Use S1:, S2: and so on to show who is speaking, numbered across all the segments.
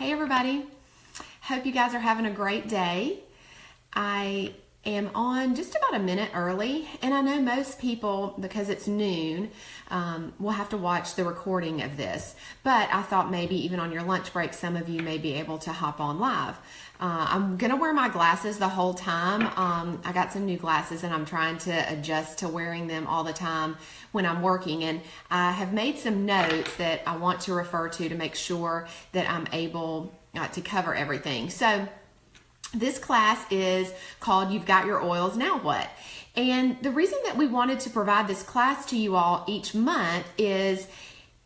S1: Hey everybody, hope you guys are having a great day. I am on just about a minute early, and I know most people, because it's noon, will have to watch the recording of this, but I thought maybe even on your lunch break some of you may be able to hop on live. I'm gonna wear my glasses the whole time. I got some new glasses and I'm trying to adjust to wearing them all the time when I'm working, and I have made some notes that I want to refer to make sure that I'm able to cover everything. So this class is called You've Got Your Oils, Now What? And the reason that we wanted to provide this class to you all each month is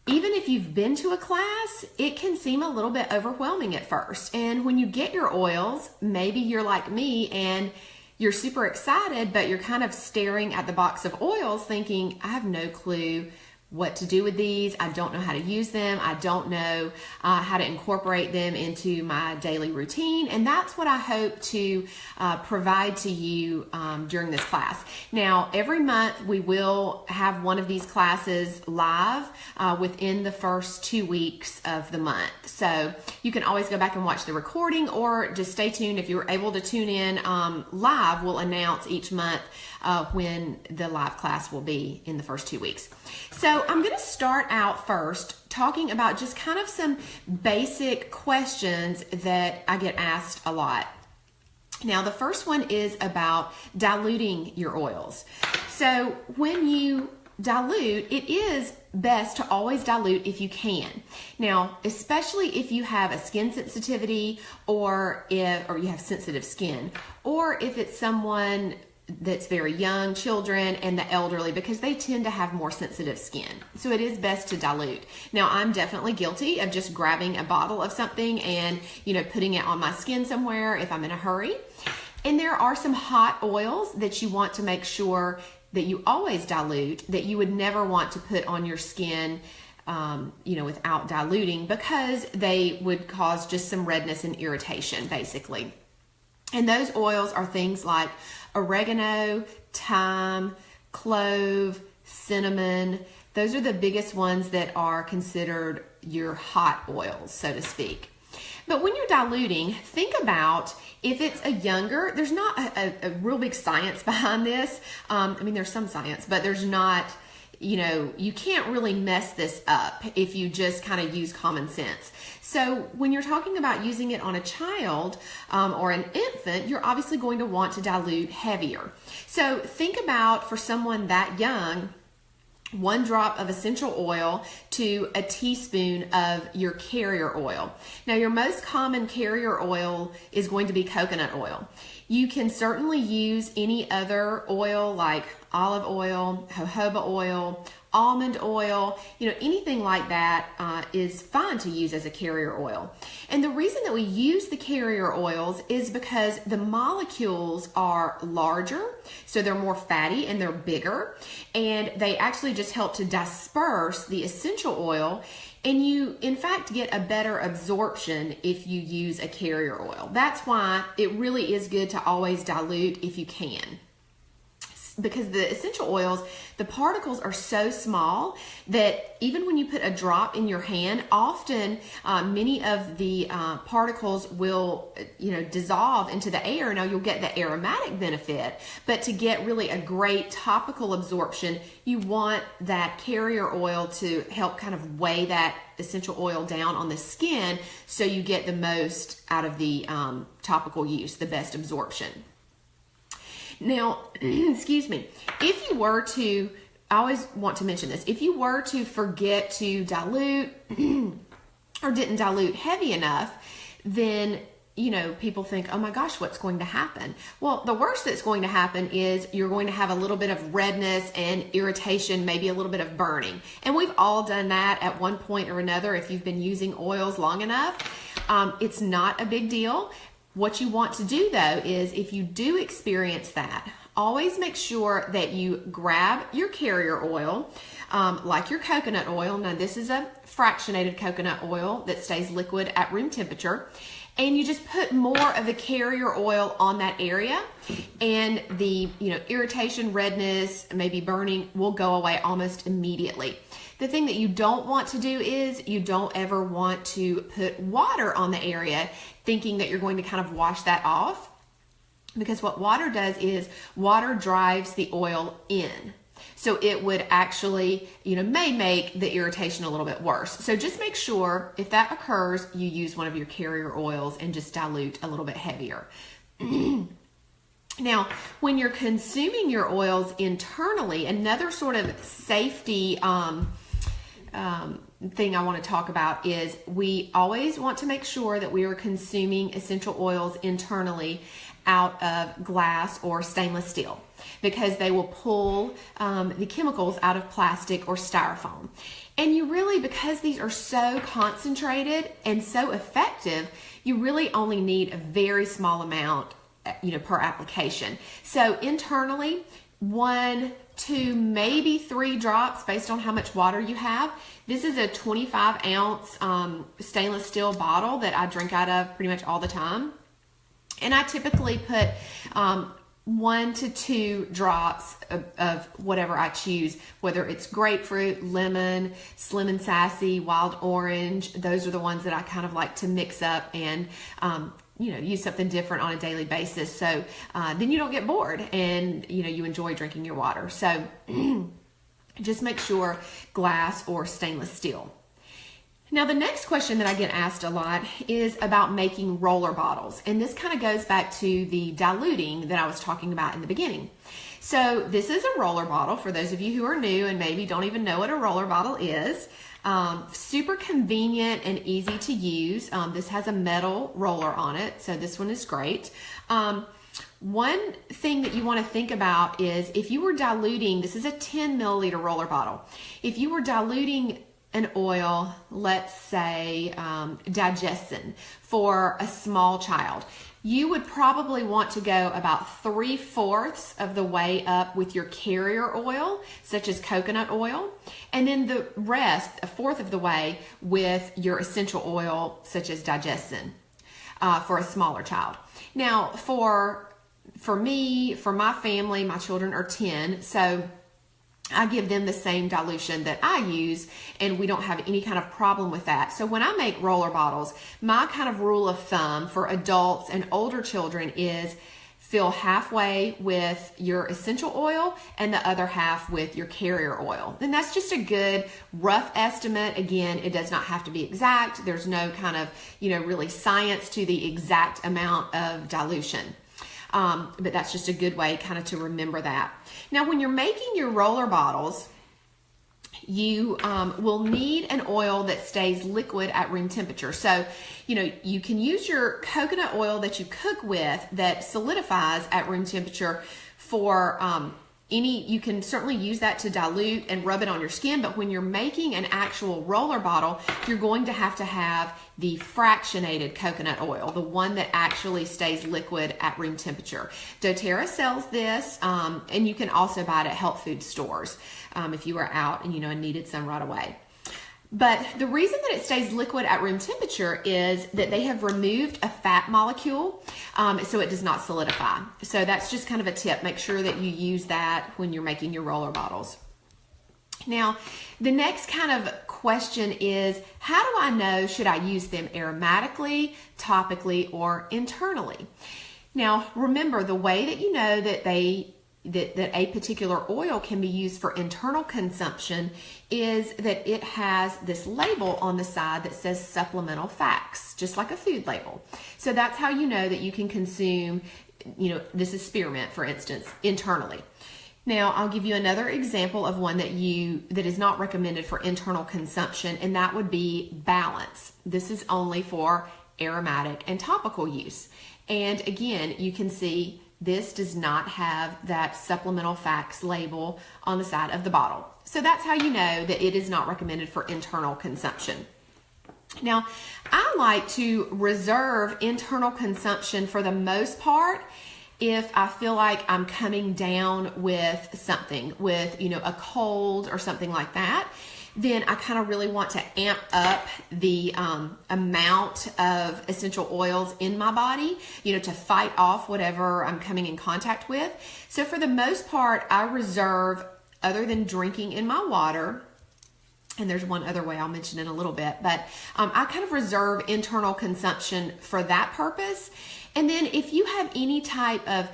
S1: even if you've been to a class, it can seem a little bit overwhelming at first. And when you get your oils, maybe you're like me and you're super excited, but you're kind of staring at the box of oils thinking, I have no clue what to do with these. I don't know how to use them. I don't know how to incorporate them into my daily routine. And that's what I hope to provide to you during this class. Now, every month we will have one of these classes live within the first 2 weeks of the month. So you can always go back and watch the recording, or just stay tuned. If you're able to tune in live, we'll announce each month when the live class will be in the first 2 weeks. So I'm going to start out first talking about just kind of some basic questions that I get asked a lot. Now, the first one is about diluting your oils. So when you dilute, it is best to always dilute if you can. Now, especially if you have a skin sensitivity, or you have sensitive skin, or if it's someone that's very young, children and the elderly, because they tend to have more sensitive skin. So it is best to dilute. Now, I'm definitely guilty of just grabbing a bottle of something and, putting it on my skin somewhere if I'm in a hurry. And there are some hot oils that you want to make sure that you always dilute, that you would never want to put on your skin without diluting, because they would cause just some redness and irritation, basically. And those oils are things like oregano, thyme, clove, cinnamon. Those are the biggest ones that are considered your hot oils, so to speak. But when you're diluting, think about if it's a younger, there's not a real big science behind this. There's some science, but there's not, you can't really mess this up if you just kind of use common sense. So when you're talking about using it on a child or an infant, you're obviously going to want to dilute heavier. So think about, for someone that young, 1 drop of essential oil to a teaspoon of your carrier oil. Now, your most common carrier oil is going to be coconut oil. You can certainly use any other oil like olive oil, jojoba oil, almond oil, anything like that is fine to use as a carrier oil. And the reason that we use the carrier oils is because the molecules are larger, so they're more fatty and they're bigger, and they actually just help to disperse the essential oil, and you in fact get a better absorption if you use a carrier oil. That's why it really is good to always dilute if you can. Because the essential oils, the particles are so small that even when you put a drop in your hand, often many of the particles will, dissolve into the air. Now, you'll get the aromatic benefit, but to get really a great topical absorption, you want that carrier oil to help kind of weigh that essential oil down on the skin, so you get the most out of the topical use, the best absorption. Now, excuse me, if you were to, I always want to mention this, if you were to forget to dilute or didn't dilute heavy enough, then, people think, oh my gosh, what's going to happen? Well, the worst that's going to happen is you're going to have a little bit of redness and irritation, maybe a little bit of burning. And we've all done that at one point or another if you've been using oils long enough. It's not a big deal. What you want to do, though, is if you do experience that, always make sure that you grab your carrier oil. like your coconut oil. Now this is a fractionated coconut oil that stays liquid at room temperature. And you just put more of the carrier oil on that area, and the irritation, redness, maybe burning will go away almost immediately. The thing that you don't want to do is you don't ever want to put water on the area thinking that you're going to kind of wash that off, because what water does is water drives the oil in. So it would actually, may make the irritation a little bit worse. So just make sure if that occurs, you use one of your carrier oils and just dilute a little bit heavier. Now, when you're consuming your oils internally, another sort of safety thing I want to talk about is we always want to make sure that we are consuming essential oils internally out of glass or stainless steel, because they will pull the chemicals out of plastic or styrofoam. And you really, because these are so concentrated and so effective, you really only need a very small amount per application. So internally, 1, 2, maybe 3 drops based on how much water you have. This is a 25-ounce stainless steel bottle that I drink out of pretty much all the time. And I typically put 1 to 2 drops of whatever I choose, whether it's grapefruit, lemon, Slim and Sassy, wild orange. Those are the ones that I kind of like to mix up and use something different on a daily basis. So then you don't get bored, and you enjoy drinking your water. So just make sure glass or stainless steel. Now, the next question that I get asked a lot is about making roller bottles. And this kind of goes back to the diluting that I was talking about in the beginning. So this is a roller bottle for those of you who are new and maybe don't even know what a roller bottle is. Super convenient and easy to use. This has a metal roller on it, so this one is great. One thing that you want to think about is if you were diluting, this is a 10 milliliter roller bottle. If you were diluting an oil, let's say digestin, for a small child, you would probably want to go about 3/4 of the way up with your carrier oil, such as coconut oil, and then the rest, 1/4 of the way, with your essential oil, such as digestin, for a smaller child. Now, for me, for my family, my children are 10, so I give them the same dilution that I use, and we don't have any kind of problem with that. So when I make roller bottles, my kind of rule of thumb for adults and older children is fill halfway with your essential oil and the other half with your carrier oil. And that's just a good rough estimate. Again, it does not have to be exact. There's no kind of, really science to the exact amount of dilution. But that's just a good way kind of to remember that. Now, when you're making your roller bottles, you will need an oil that stays liquid at room temperature. So, you can use your coconut oil that you cook with that solidifies at room temperature for you can certainly use that to dilute and rub it on your skin, but when you're making an actual roller bottle, you're going to have the fractionated coconut oil, the one that actually stays liquid at room temperature. doTERRA sells this, and you can also buy it at health food stores if you were out and and needed some right away. But the reason that it stays liquid at room temperature is that they have removed a fat molecule, so it does not solidify. So that's just kind of a tip. Make sure that you use that when you're making your roller bottles. Now, the next kind of question is, how do I know should I use them aromatically, topically, or internally? Now, remember, the way that you know that that a particular oil can be used for internal consumption is that it has this label on the side that says supplemental facts, just like a food label. So that's how you know that you can consume, this is spearmint, for instance, internally. Now, I'll give you another example of one that is not recommended for internal consumption, and that would be Balance. This is only for aromatic and topical use. And again, you can see this does not have that supplemental facts label on the side of the bottle. So that's how you know that it is not recommended for internal consumption. Now, I like to reserve internal consumption for the most part if I feel like I'm coming down with something, with, a cold or something like that, then I kind of really want to amp up the amount of essential oils in my body, to fight off whatever I'm coming in contact with. So for the most part, I reserve, other than drinking in my water, and there's one other way I'll mention in a little bit, but I kind of reserve internal consumption for that purpose. And then if you have any type of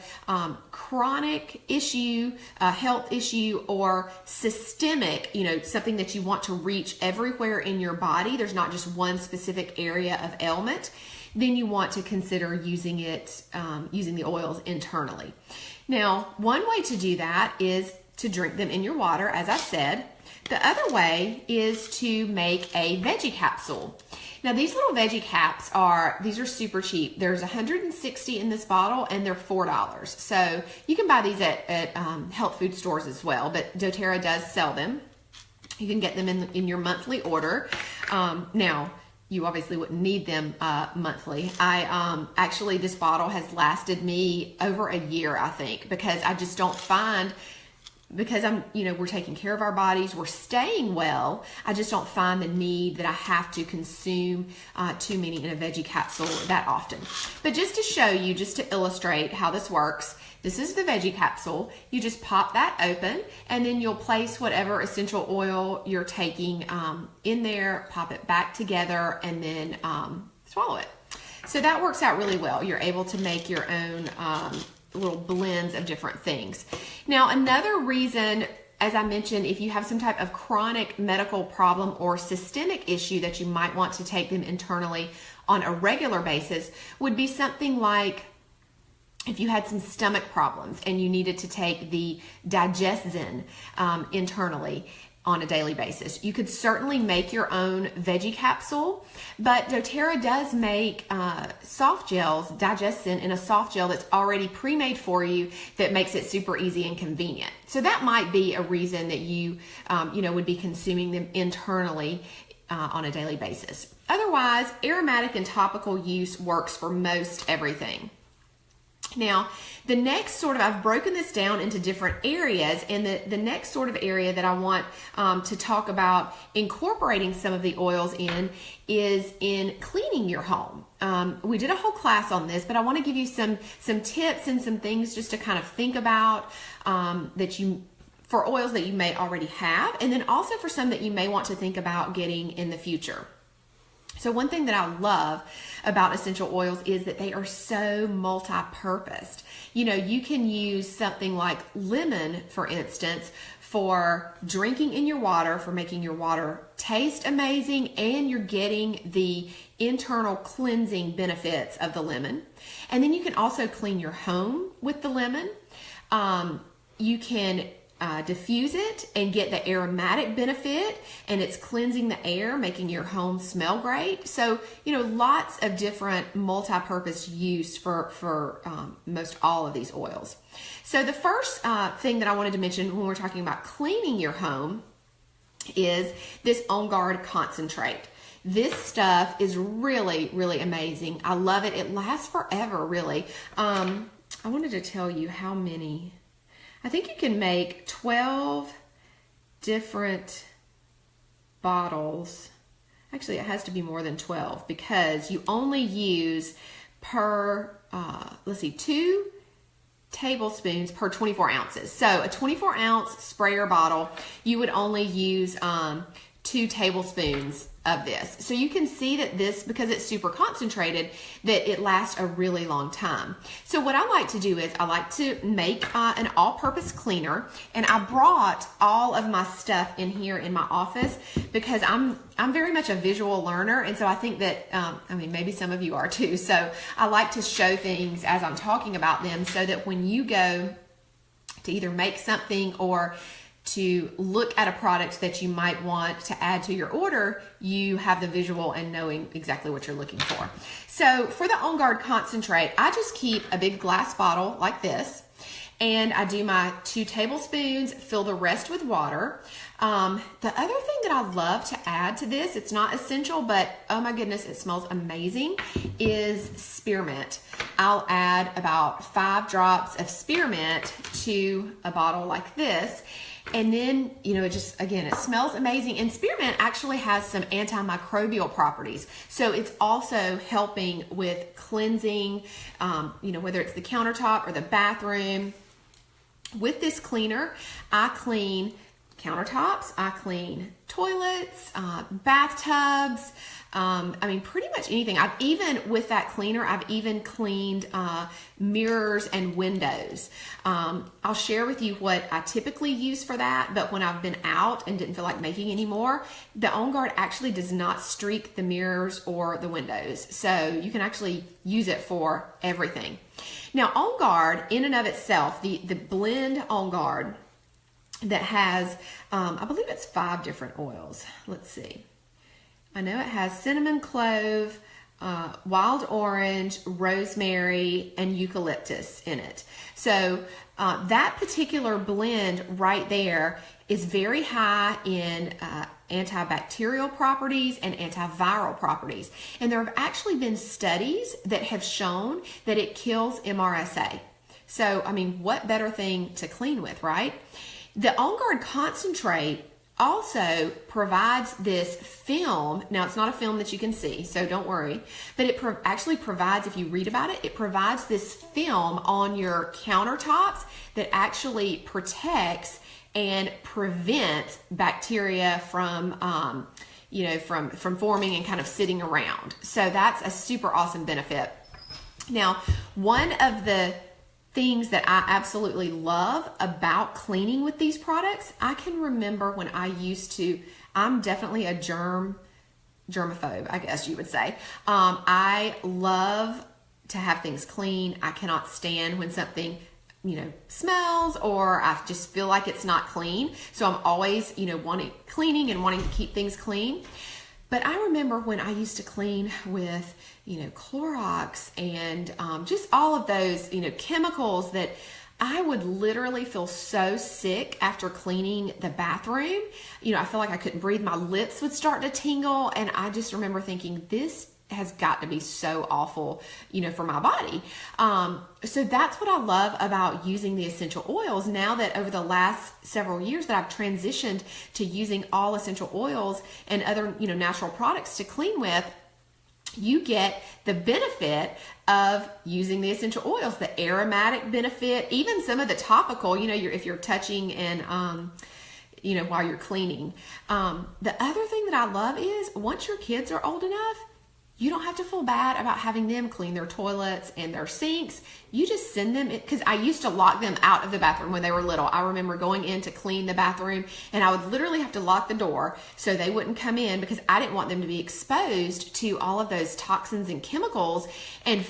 S1: chronic issue, health issue, or systemic, something that you want to reach everywhere in your body, there's not just one specific area of ailment, then you want to consider using the oils internally. Now, one way to do that is to drink them in your water, as I said. The other way is to make a veggie capsule. Now, these little veggie caps are super cheap. There's 160 in this bottle, and they're $4. So you can buy these at health food stores as well, but doTERRA does sell them. You can get them in your monthly order. Now, you obviously wouldn't need them monthly. Actually, this bottle has lasted me over a year, I think, because I just don't find, because we're taking care of our bodies, we're staying well, I just don't find the need that I have to consume too many in a veggie capsule that often. But just to show you, just to illustrate how this works, this is the veggie capsule. You just pop that open, and then you'll place whatever essential oil you're taking in there, pop it back together, and then swallow it. So that works out really well. You're able to make your own little blends of different things. Now, another reason, as I mentioned, if you have some type of chronic medical problem or systemic issue that you might want to take them internally on a regular basis, would be something like if you had some stomach problems and you needed to take the DigestZen internally on a daily basis. You could certainly make your own veggie capsule, but doTERRA does make soft gels, DigestZen, in a soft gel that's already pre-made for you that makes it super easy and convenient. So that might be a reason that you, would be consuming them internally on a daily basis. Otherwise, aromatic and topical use works for most everything. Now, the next I've broken this down into different areas, and the next sort of area that I want to talk about incorporating some of the oils in is in cleaning your home. We did a whole class on this, but I want to give you some tips and some things just to kind of think about for oils that you may already have, and then also for some that you may want to think about getting in the future. So one thing that I love about essential oils is that they are so multi-purposed. You can use something like lemon, for instance, for drinking in your water, for making your water taste amazing, and you're getting the internal cleansing benefits of the lemon. And then you can also clean your home with the lemon. You can diffuse it and get the aromatic benefit, and it's cleansing the air, making your home smell great. So, lots of different multi-purpose use for most all of these oils. So the first thing that I wanted to mention when we're talking about cleaning your home is this On Guard concentrate. This stuff is really, really amazing. I love it. It lasts forever, really. I wanted to tell you how many. I think you can make 12 different bottles. Actually, it has to be more than 12 because you only use 2 tablespoons per 24 ounces. So a 24 ounce sprayer bottle, you would only use 2 tablespoons of this. So you can see that this, because it's super concentrated, that it lasts a really long time. So what I like to do is I like to make an all-purpose cleaner, and I brought all of my stuff in here in my office because I'm very much a visual learner, and so I think that, maybe some of you are too, so I like to show things as I'm talking about them so that when you go to either make something or to look at a product that you might want to add to your order, you have the visual and knowing exactly what you're looking for. So for the On Guard concentrate, I just keep a big glass bottle like this, and I do my 2 tablespoons, fill the rest with water. The other thing that I love to add to this, it's not essential, but oh my goodness, it smells amazing, is spearmint. I'll add about 5 drops of spearmint to a bottle like this. And then, it just, again, it smells amazing. And spearmint actually has some antimicrobial properties. So it's also helping with cleansing, whether it's the countertop or the bathroom. With this cleaner, I clean countertops, I clean toilets, bathtubs, pretty much anything. With that cleaner, I've even cleaned mirrors and windows. I'll share with you what I typically use for that, but when I've been out and didn't feel like making any more, the On Guard actually does not streak the mirrors or the windows. So you can actually use it for everything. Now, On Guard, in and of itself, the blend On Guard that has, I believe it's 5 different oils. Let's see. I know it has cinnamon, clove, wild orange, rosemary, and eucalyptus in it. So that particular blend right there is very high in antibacterial properties and antiviral properties. And there have actually been studies that have shown that it kills MRSA. So, what better thing to clean with, right? The On Guard concentrate also provides this film. Now, it's not a film that you can see, so don't worry, but it actually provides, if you read about it, it provides this film on your countertops that actually protects and prevents bacteria from from forming and kind of sitting around. So that's a super awesome benefit. Now, one of the things that I absolutely love about cleaning with these products, I can remember when I'm definitely a germaphobe, I guess you would say. I love to have things clean. I cannot stand when something, smells or I just feel like it's not clean. So I'm always, cleaning and wanting to keep things clean. But I remember when I used to clean with, Clorox and just all of those, chemicals that I would literally feel so sick after cleaning the bathroom. I feel like I couldn't breathe. My lips would start to tingle. And I just remember thinking, this has got to be so awful, for my body. So that's what I love about using the essential oils. Now that over the last several years that I've transitioned to using all essential oils and other, natural products to clean with, you get the benefit of using the essential oils, the aromatic benefit, even some of the topical, if you're touching and, while you're cleaning. The other thing that I love is once your kids are old enough, you don't have to feel bad about having them clean their toilets and their sinks. You just send them, because I used to lock them out of the bathroom when they were little. I remember going in to clean the bathroom and I would literally have to lock the door so they wouldn't come in because I didn't want them to be exposed to all of those toxins and chemicals and,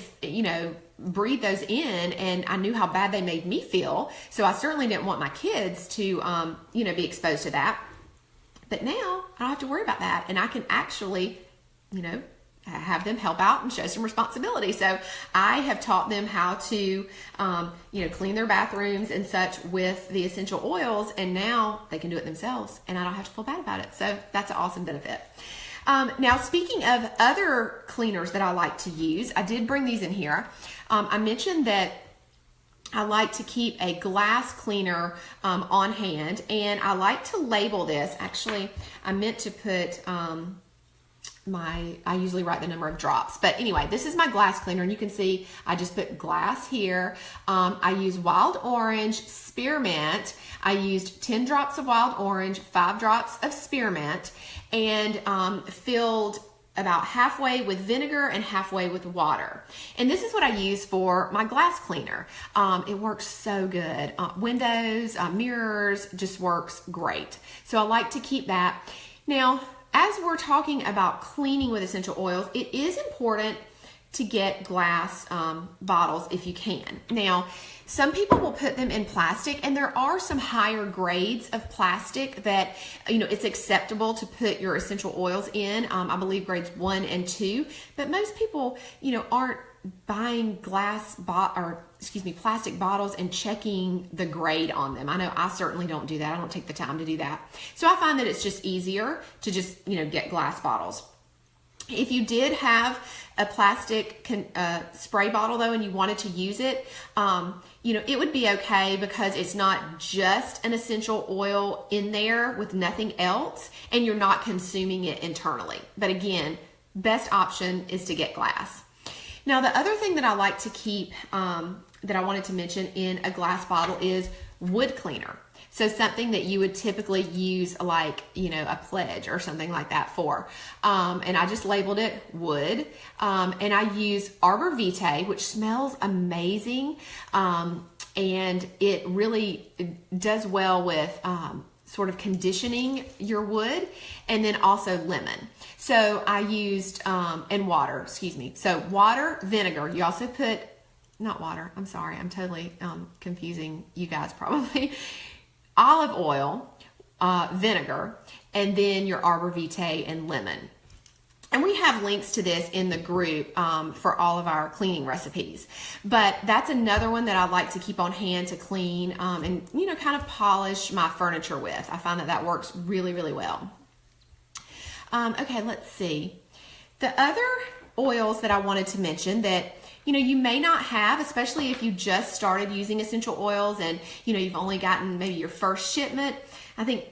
S1: breathe those in. And I knew how bad they made me feel. So I certainly didn't want my kids to, be exposed to that. But now I don't have to worry about that. And I can actually, have them help out and show some responsibility. So I have taught them how to, clean their bathrooms and such with the essential oils, and now they can do it themselves, and I don't have to feel bad about it. So that's an awesome benefit. Now, speaking of other cleaners that I like to use, I did bring these in here. I mentioned that I like to keep a glass cleaner on hand, and I like to label this. Actually, I meant to put I usually write the number of drops, but anyway, this is my glass cleaner, and you can see I just put glass here. I use wild orange, spearmint. I used 10 drops of wild orange, 5 drops of spearmint, and filled about halfway with vinegar and halfway with water. And this is what I use for my glass cleaner. It works so good. Windows, mirrors, just works great. So I like to keep that. Now, as we're talking about cleaning with essential oils, it is important to get glass bottles if you can. Now, some people will put them in plastic, and there are some higher grades of plastic that, it's acceptable to put your essential oils in. I believe grades 1 and 2, but most people, aren't buying plastic bottles and checking the grade on them. I know I certainly don't do that. I don't take the time to do that. So I find that it's just easier to just, get glass bottles. If you did have a plastic spray bottle though and you wanted to use it, it would be okay because it's not just an essential oil in there with nothing else and you're not consuming it internally. But again, best option is to get glass. Now the other thing that I like to keep that I wanted to mention in a glass bottle is wood cleaner. So something that you would typically use like, a pledge or something like that for. And I just labeled it wood. And I use Arbor Vitae, which smells amazing. And it really does well with sort of conditioning your wood, and then also lemon. So I used, and water, excuse me. So water, vinegar. You also put, not water, I'm sorry. I'm totally confusing you guys probably. Olive oil, vinegar, and then your Arbor Vitae and lemon. And we have links to this in the group for all of our cleaning recipes. But that's another one that I like to keep on hand to clean and, kind of polish my furniture with. I find that works really, really well. Okay, let's see. The other oils that I wanted to mention that you may not have, especially if you just started using essential oils and, you've only gotten maybe your first shipment. I think,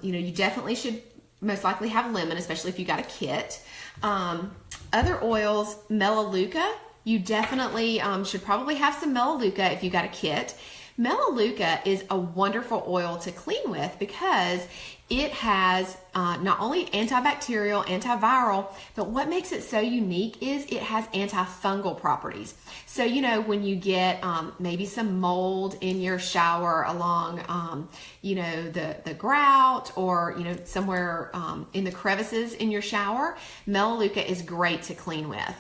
S1: you definitely should most likely have lemon, especially if you got a kit. Other oils, Melaleuca, you definitely should probably have some Melaleuca if you got a kit. Melaleuca is a wonderful oil to clean with because it has not only antibacterial, antiviral, but what makes it so unique is it has antifungal properties. So, when you get maybe some mold in your shower along, the grout or, somewhere in the crevices in your shower, Melaleuca is great to clean with.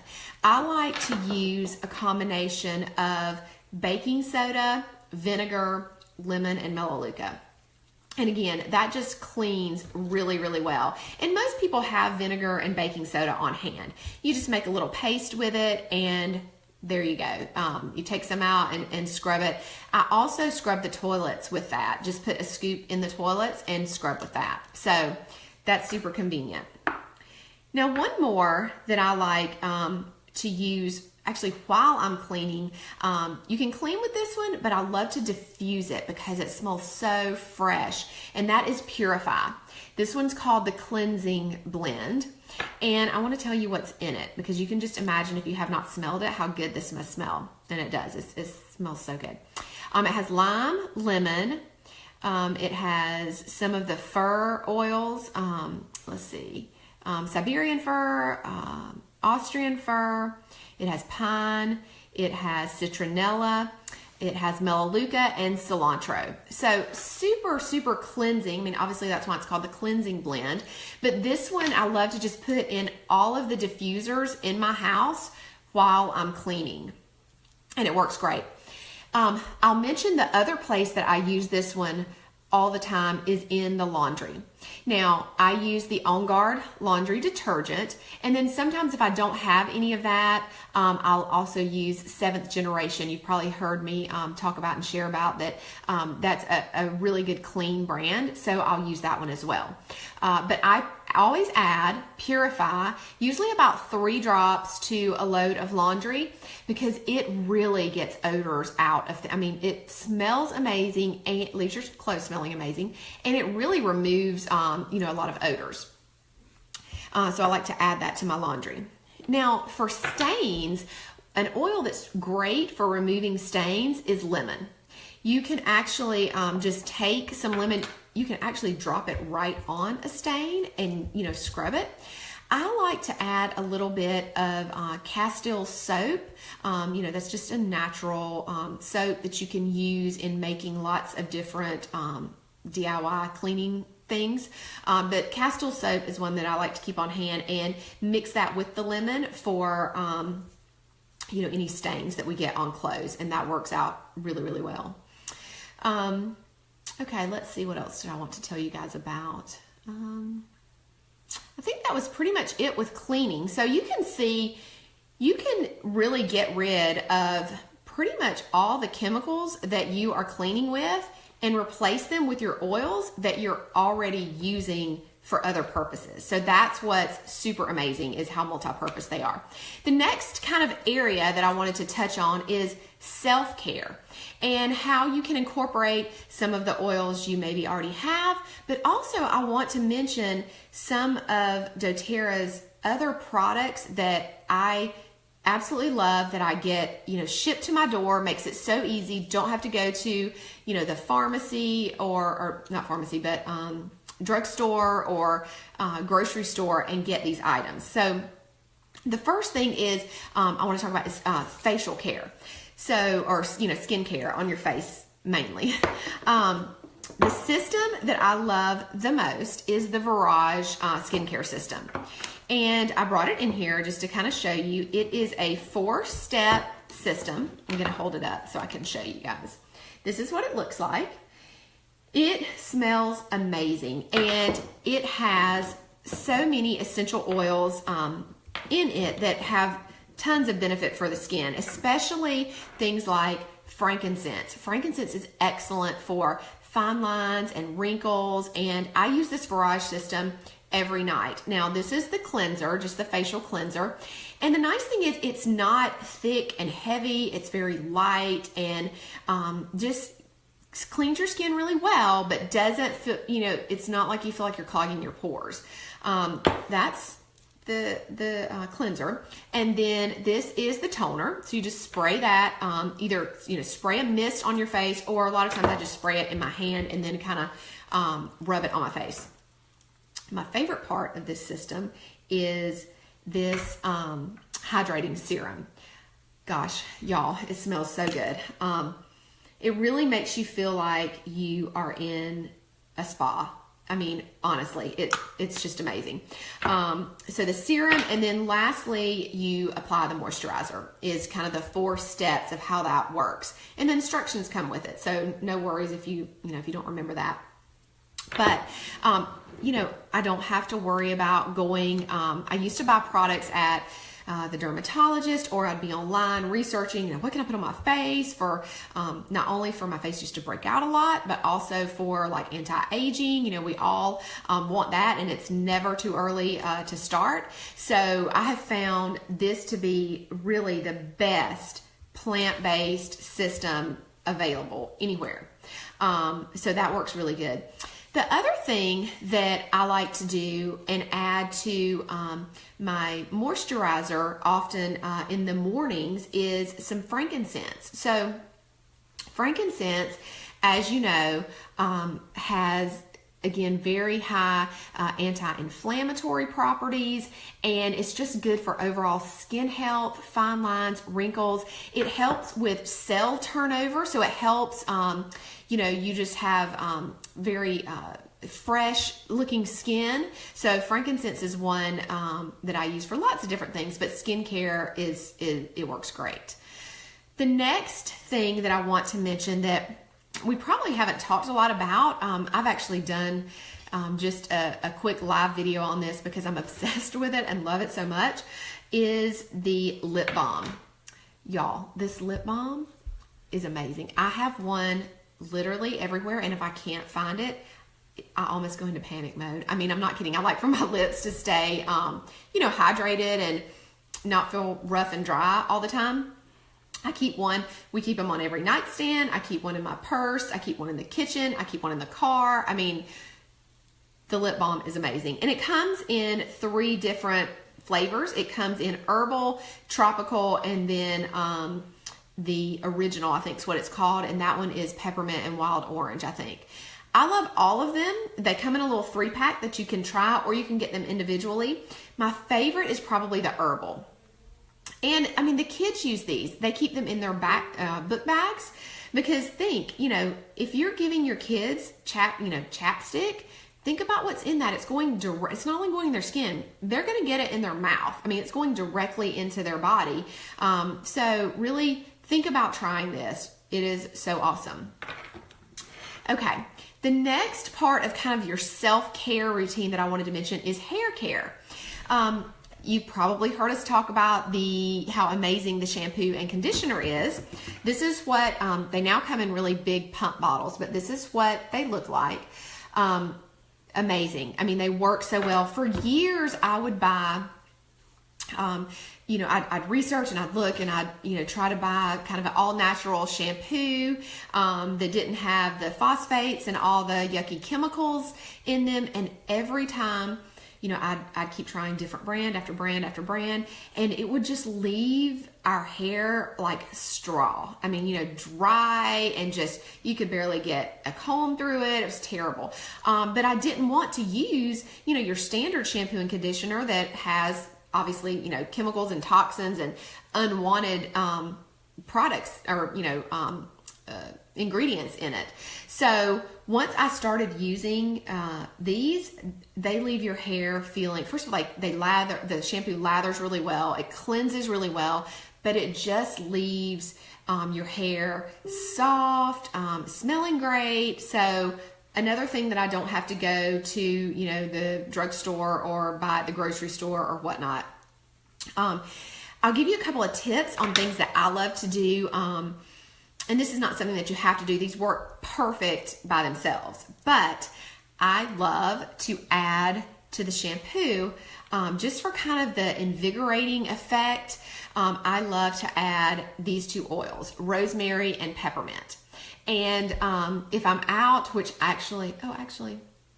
S1: I like to use a combination of baking soda, vinegar, lemon, and Melaleuca. And again, that just cleans really, really well. And most people have vinegar and baking soda on hand. You just make a little paste with it and there you go. You take some out and scrub it. I also scrub the toilets with that. Just put a scoop in the toilets and scrub with that. So that's super convenient. Now, one more that I like to use actually while I'm cleaning, you can clean with this one, but I love to diffuse it because it smells so fresh, and that is Purify. This one's called the Cleansing Blend, and I want to tell you what's in it because you can just imagine if you have not smelled it how good this must smell, and it does. It smells so good. It has lime, lemon, it has some of the fir oils, let's see, Siberian fir, Austrian fir, it has pine, it has citronella, it has Melaleuca and cilantro. So super, super cleansing. I mean, obviously that's why it's called the Cleansing Blend. But this one I love to just put in all of the diffusers in my house while I'm cleaning. And it works great. I'll mention the other place that I use this one all the time is in the laundry. Now, I use the On Guard laundry detergent, and then sometimes if I don't have any of that, I'll also use 7th Generation. You've probably heard me talk about and share about that. That's a really good clean brand, so I'll use that one as well. But I always add Purify, usually about 3 drops to a load of laundry because it really gets odors out of it smells amazing and it leaves your clothes smelling amazing, and it really removes a lot of odors. So I like to add that to my laundry. Now for stains, an oil that's great for removing stains is lemon. You can actually just take some lemon, you can actually drop it right on a stain and scrub it. I like to add a little bit of Castile soap. That's just a natural soap that you can use in making lots of different DIY cleaning things. But Castile soap is one that I like to keep on hand and mix that with the lemon for any stains that we get on clothes, and that works out really, really well. Okay, let's see, what else did I want to tell you guys about? I think that was pretty much it with cleaning. So you can see, you can really get rid of pretty much all the chemicals that you are cleaning with and replace them with your oils that you're already using for other purposes. So that's what's super amazing, is how multi-purpose they are. The next kind of area that I wanted to touch on is self-care and how you can incorporate some of the oils you maybe already have, but also I want to mention some of doTERRA's other products that I absolutely love, that I get, shipped to my door. Makes it so easy. Don't have to go to, the pharmacy or not pharmacy, but drugstore or grocery store and get these items. So the first thing is I want to talk about is facial care. So, or skin care on your face mainly. The system that I love the most is the Virage skincare system. And I brought it in here just to kind of show you. It is a 4-step system. I'm going to hold it up so I can show you guys. This is what it looks like. It smells amazing, and it has so many essential oils in it that have tons of benefit for the skin, especially things like frankincense. Frankincense is excellent for fine lines and wrinkles, and I use this Virage system every night. Now, this is the cleanser, just the facial cleanser. And the nice thing is it's not thick and heavy. It's very light and just cleans your skin really well, but doesn't feel, it's not like you feel like you're clogging your pores. That's the cleanser. And then this is the toner. So you just spray that, either, spray a mist on your face, or a lot of times I just spray it in my hand and then kind of rub it on my face. My favorite part of this system is this hydrating serum. Gosh, y'all, it smells so good. It really makes you feel like you are in a spa. I mean, honestly, it's just amazing. So the serum, and then lastly, you apply the moisturizer, is kind of the 4 steps of how that works. And the instructions come with it. So no worries if you don't remember that. But, I don't have to worry about going, I used to buy products at the dermatologist, or I'd be online researching, what can I put on my face for, not only for my face just to break out a lot, but also for like anti-aging. We all want that, and it's never too early to start. So I have found this to be really the best plant-based system available anywhere. So that works really good. The other thing that I like to do and add to my moisturizer often in the mornings is some frankincense. So frankincense, as you know, has, again, very high anti-inflammatory properties, and it's just good for overall skin health, fine lines, wrinkles. It helps with cell turnover, so it helps, you just have very fresh looking skin. So frankincense is one that I use for lots of different things, but skincare it works great. The next thing that I want to mention that we probably haven't talked a lot about, I've actually done just a quick live video on this because I'm obsessed with it and love it so much, is the lip balm. Y'all, this lip balm is amazing. I have one literally everywhere, and if I can't find it, I almost go into panic mode. I mean, I'm not kidding. I like for my lips to stay, hydrated and not feel rough and dry all the time. I keep one. We keep them on every nightstand. I keep one in my purse. I keep one in the kitchen. I keep one in the car. I mean, the lip balm is amazing. And it comes in 3 different flavors. It comes in herbal, tropical, and then the original, I think is what it's called. And that one is peppermint and wild orange, I think. I love all of them. They come in a little 3-pack that you can try, or you can get them individually. My favorite is probably the herbal. And I mean, the kids use these. They keep them in their book bags, because think, if you're giving your kids chapstick, think about what's in that. It's it's not only going in their skin, they're going to get it in their mouth. I mean, it's going directly into their body. So really think about trying this. It is so awesome. Okay. The next part of kind of your self-care routine that I wanted to mention is hair care. You've probably heard us talk about how amazing the shampoo and conditioner is. This is what, they now come in really big pump bottles, but this is what they look like. amazing. I mean, they work so well. For years, I would buy, I'd research and I'd look and I'd, try to buy kind of an all natural shampoo that didn't have the phosphates and all the yucky chemicals in them. And every time, I'd keep trying different brand after brand after brand, and it would just leave our hair like straw. I mean, dry and just, you could barely get a comb through it. It was terrible. But I didn't want to use, your standard shampoo and conditioner that has obviously, chemicals and toxins and unwanted products or, ingredients in it. So once I started using these, they leave your hair feeling, first of all, like the shampoo lathers really well, it cleanses really well, but it just leaves your hair soft, smelling great. So another thing that I don't have to go to, the drugstore or buy at the grocery store or whatnot. I'll give you a couple of tips on things that I love to do. And this is not something that you have to do. These work perfect by themselves. But I love to add to the shampoo, just for kind of the invigorating effect. I love to add these two oils, rosemary and peppermint. And if I'm out, which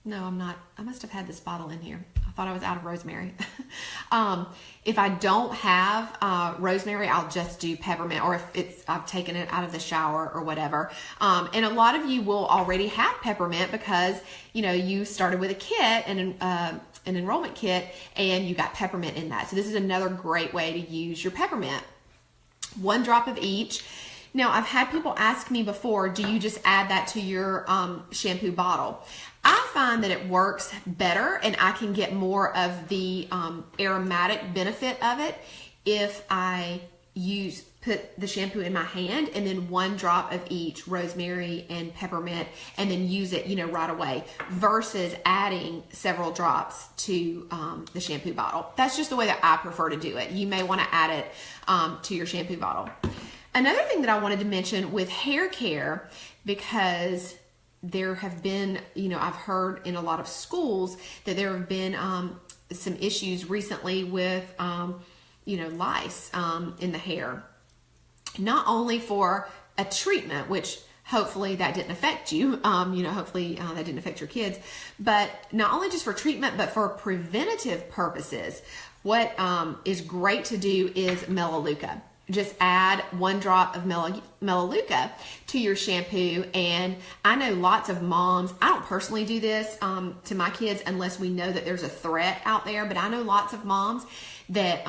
S1: no, I'm not. I must have had this bottle in here. I thought I was out of rosemary. If I don't have rosemary, I'll just do peppermint, or if I've taken it out of the shower or whatever. And a lot of you will already have peppermint because, you started with a kit and an enrollment kit and you got peppermint in that. So this is another great way to use your peppermint. 1 drop of each. Now, I've had people ask me before, do you just add that to your shampoo bottle? I find that it works better and I can get more of the aromatic benefit of it if I put the shampoo in my hand and then 1 drop of each, rosemary and peppermint, and then use it, right away, versus adding several drops to the shampoo bottle. That's just the way that I prefer to do it. You may want to add it to your shampoo bottle. Another thing that I wanted to mention with hair care, because there have been, I've heard in a lot of schools that there have been some issues recently with, lice in the hair. Not only for a treatment, which hopefully that didn't affect you, hopefully that didn't affect your kids, but not only just for treatment, but for preventative purposes. What is great to do is Melaleuca. Just add 1 drop of Melaleuca to your shampoo. And I know lots of moms, I don't personally do this to my kids unless we know that there's a threat out there, but I know lots of moms that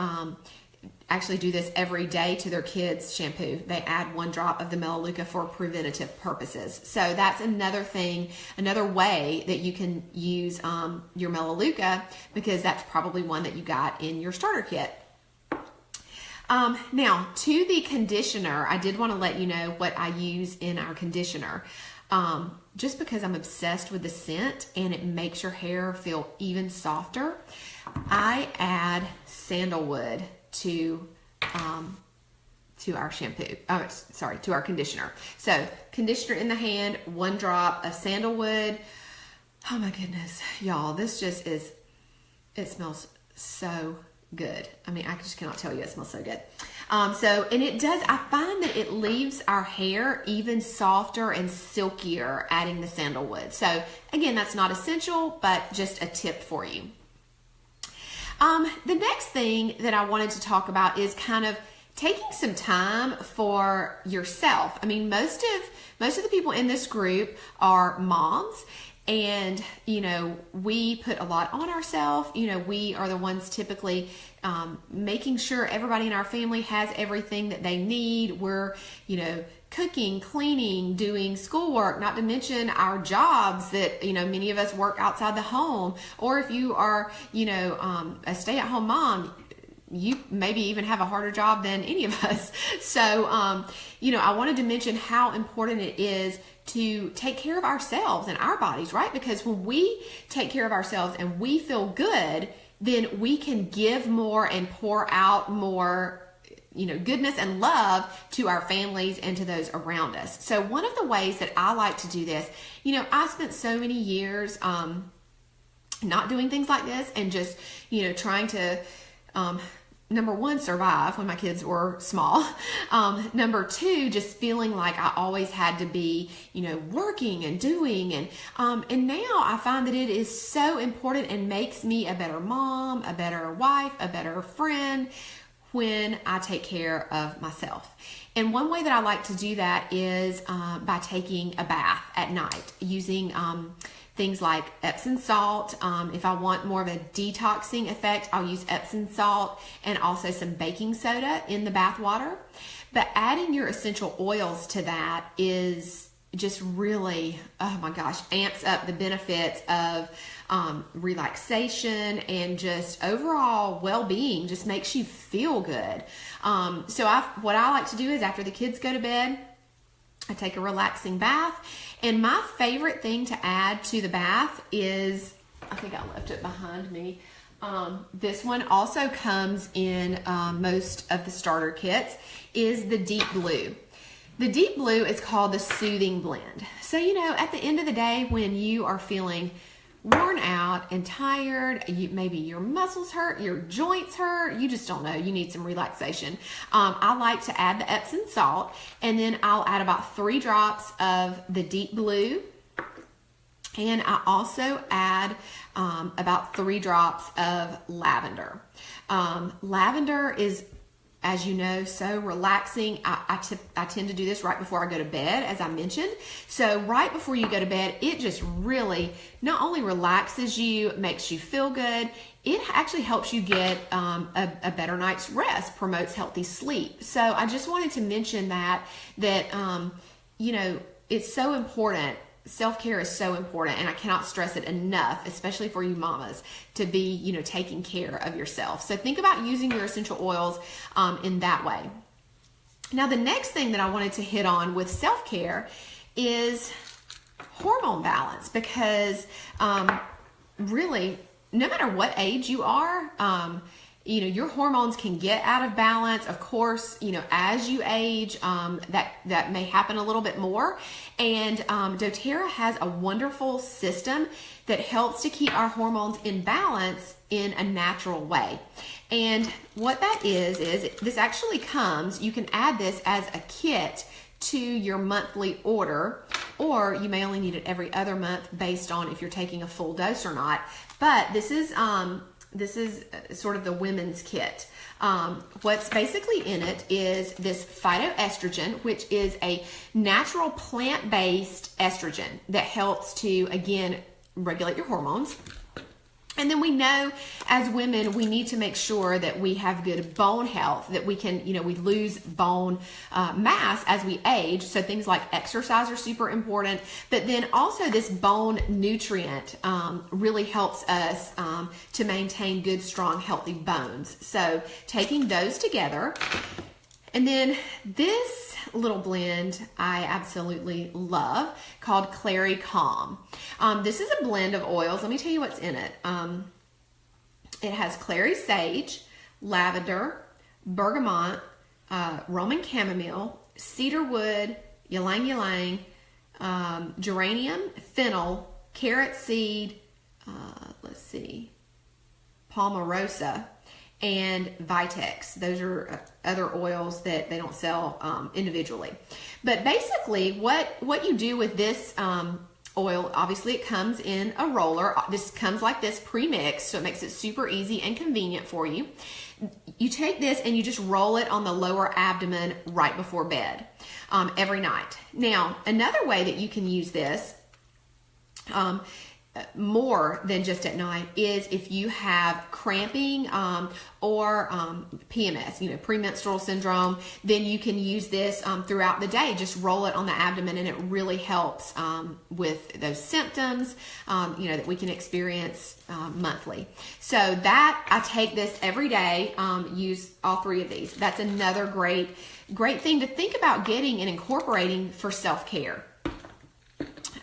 S1: actually do this every day to their kids' shampoo. They add 1 drop of the Melaleuca for preventative purposes. So that's another thing, another way that you can use your Melaleuca, because that's probably one that you got in your starter kit. Now, to the conditioner, I did want to let you know what I use in our conditioner. Just because I'm obsessed with the scent and it makes your hair feel even softer, I add sandalwood to our shampoo. To our conditioner. So, conditioner in the hand, 1 drop of sandalwood. Oh my goodness, y'all, this just it smells so good. I mean, I just cannot tell you, it smells so good. And it does, I find that it leaves our hair even softer and silkier adding the sandalwood. So again, that's not essential, but just a tip for you. The next thing that I wanted to talk about is kind of taking some time for yourself. I mean, most of the people in this group are moms. And, we put a lot on ourselves. We are the ones typically making sure everybody in our family has everything that they need. We're, cooking, cleaning, doing schoolwork, not to mention our jobs that, many of us work outside the home. Or if you are, a stay-at-home mom, you maybe even have a harder job than any of us. So, I wanted to mention how important it is to take care of ourselves and our bodies, right? Because when we take care of ourselves and we feel good, then we can give more and pour out more, goodness and love to our families and to those around us. So one of the ways that I like to do this, I spent so many years, not doing things like this and just, trying to, number one, survive when my kids were small. Number two, just feeling like I always had to be, working and doing. And now I find that it is so important and makes me a better mom, a better wife, a better friend when I take care of myself. And one way that I like to do that is by taking a bath at night using things like Epsom salt. If I want more of a detoxing effect, I'll use Epsom salt and also some baking soda in the bath water. But adding your essential oils to that is just really, oh my gosh, amps up the benefits of relaxation and just overall well-being. Just makes you feel good. So what I like to do is after the kids go to bed, I take a relaxing bath. And my favorite thing to add to the bath is, I think I left it behind me. This one also comes in most of the starter kits, is the Deep Blue. The Deep Blue is called the Soothing Blend. So, at the end of the day, when you are feeling worn out and tired, maybe your muscles hurt, your joints hurt, you just don't know, you need some relaxation. I like to add the Epsom salt, and then I'll add about 3 drops of the Deep Blue, and I also add about 3 drops of lavender. Lavender is, as you know, so relaxing. I tend to do this right before I go to bed, as I mentioned. So right before you go to bed, it just really not only relaxes you, makes you feel good, it actually helps you get a better night's rest, promotes healthy sleep. So I just wanted to mention that it's so important. Self-care is so important, and I cannot stress it enough, especially for you mamas, to be, taking care of yourself. So think about using your essential oils in that way. Now, the next thing that I wanted to hit on with self-care is hormone balance, because really, no matter what age you are, your hormones can get out of balance. Of course, as you age, that may happen a little bit more. And doTERRA has a wonderful system that helps to keep our hormones in balance in a natural way. And what that is this actually comes, you can add this as a kit to your monthly order, or you may only need it every other month based on if you're taking a full dose or not. But this is sort of the women's kit. What's basically in it is this phytoestrogen, which is a natural plant-based estrogen that helps to, again, regulate your hormones. And then we know as women, we need to make sure that we have good bone health, that we can, we lose bone mass as we age. So things like exercise are super important. But then also this bone nutrient really helps us to maintain good, strong, healthy bones. So taking those together. And then this little blend I absolutely love, called Clary Calm. This is a blend of oils. Let me tell you what's in it. It has clary sage, lavender, bergamot, Roman chamomile, cedarwood, ylang ylang, geranium, fennel, carrot seed, palmarosa, and Vitex. Those are other oils that they don't sell individually. But basically what you do with this oil, obviously it comes in a roller. This comes like this pre-mixed, so it makes it super easy and convenient for you. You take this and you just roll it on the lower abdomen right before bed every night. Now, another way that you can use this more than just at night is if you have cramping or PMS, premenstrual syndrome, then you can use this throughout the day. Just roll it on the abdomen, and it really helps with those symptoms that we can experience monthly. So that I take this every day, use all 3 of these. That's another great thing to think about getting and incorporating for self-care.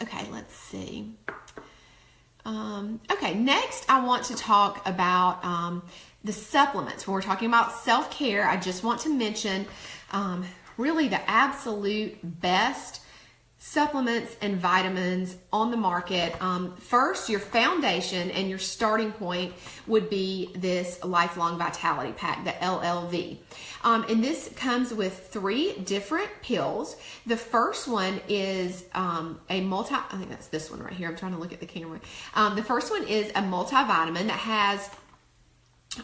S1: Okay, let's see. Okay, next I want to talk about the supplements. When we're talking about self-care, I just want to mention really the absolute best supplements and vitamins on the market. First, your foundation and your starting point would be this Lifelong Vitality Pack, the LLV. And this comes with 3 different pills. The first one is I think that's this one right here. I'm trying to look at the camera. The first one is a multivitamin that has